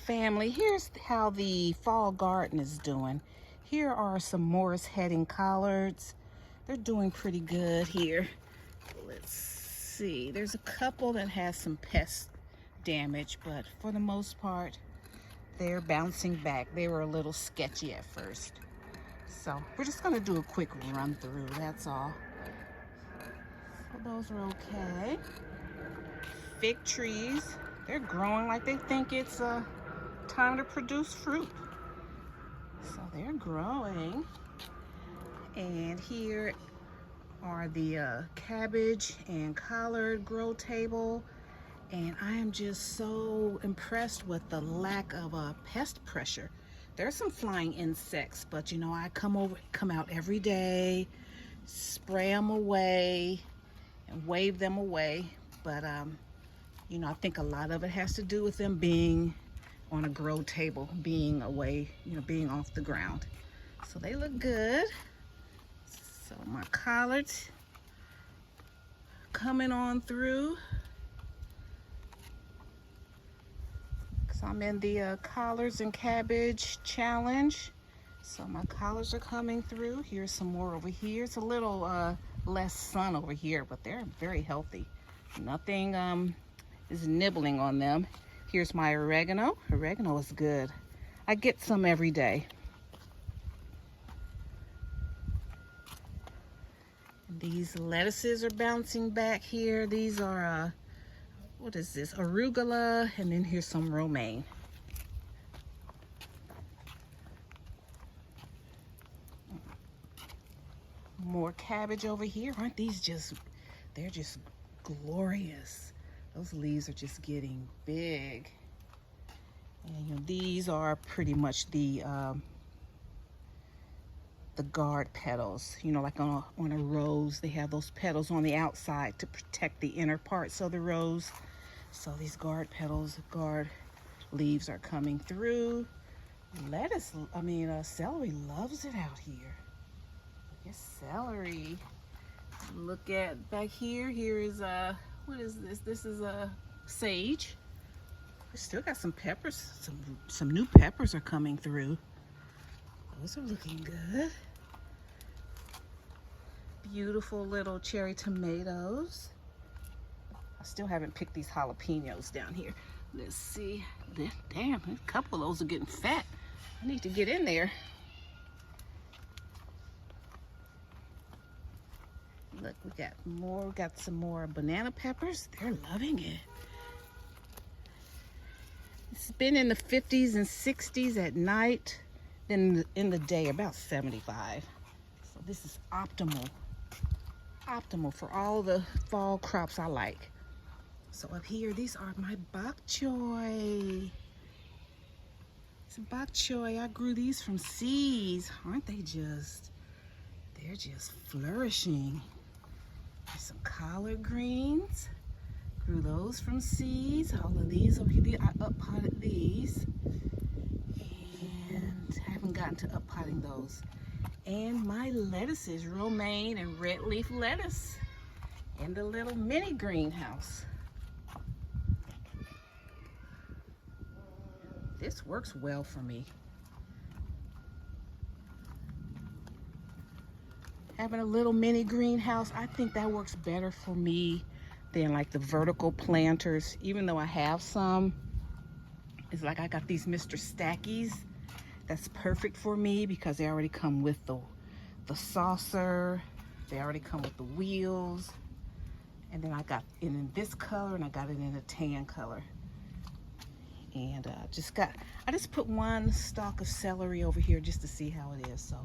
family, here's how the fall garden is doing. Here are some Morris heading collards. They're doing pretty good here. Let's see, there's a couple that has some pest damage, but for the most part they're bouncing back. They were a little sketchy at first, so we're just going to do a quick run through, that's all. So those are okay. Fig trees, they're growing like they think it's time to produce fruit. So they're growing. And here are the cabbage and collard grow table. And I am just so impressed with the lack of pest pressure. There's some flying insects, but you know, I come out every day, spray them away and wave them away. But you know, I think a lot of it has to do with them being on a grow table, being away, you know, being off the ground. So they look good. So my collards coming on through. So I'm in the collards and cabbage challenge. So my collards are coming through. Here's some more over here. It's a little less sun over here, but they're very healthy. Nothing is nibbling on them. Here's my oregano. Oregano is good. I get some every day. These lettuces are bouncing back here. These are, what is this? Arugula, and then here's some romaine. More cabbage over here. Aren't these just, they're just glorious. Those leaves are just getting big. And you know, these are pretty much the guard petals. You know, like on a rose, they have those petals on the outside to protect the inner parts of the rose. So these guard petals, guard leaves are coming through. Lettuce, celery loves it out here. Look at celery. Look at back here. Here is what is this? This is a sage. We still got some peppers. Some new peppers are coming through. Those are looking good. Beautiful little cherry tomatoes. I still haven't picked these jalapenos down here. Let's see. Damn, a couple of those are getting fat. I need to get in there. Look, we got more. We got some more banana peppers. They're loving it. It's been in the 50s and 60s at night. Then in the day, about 75. So this is optimal. Optimal for all the fall crops I like. So up here, these are my bok choy. It's bok choy. I grew these from seeds. Aren't they just, they're just flourishing. There's some collard greens. Grew those from seeds. All of these over here, I up-potted these. And I haven't gotten to up-potting those. And my lettuces, romaine and red leaf lettuce in the little mini greenhouse. This works well for me. Having a little mini greenhouse, I think that works better for me than like the vertical planters. Even though I have some, it's like I got these Mr. Stackies. That's perfect for me because they already come with the saucer. They already come with the wheels. And then I got it in this color and I got it in a tan color. And I just put one stalk of celery over here just to see how it is. So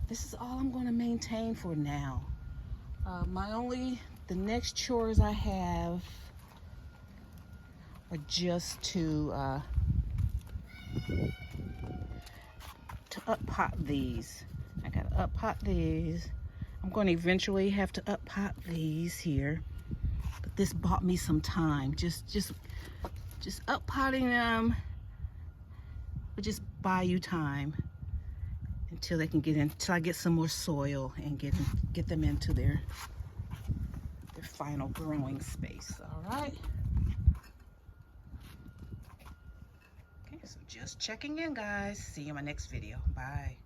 this is all I'm going to maintain for now. The next chores I have are just to up-pot these. I gotta up-pot these. I'm going to eventually have to up-pot these here. But this bought me some time. Just up-potting them will just buy you time until they can get in, until I get some more soil and get them into their final growing space. All right. Okay, So just checking in, guys. See you in my next video. Bye.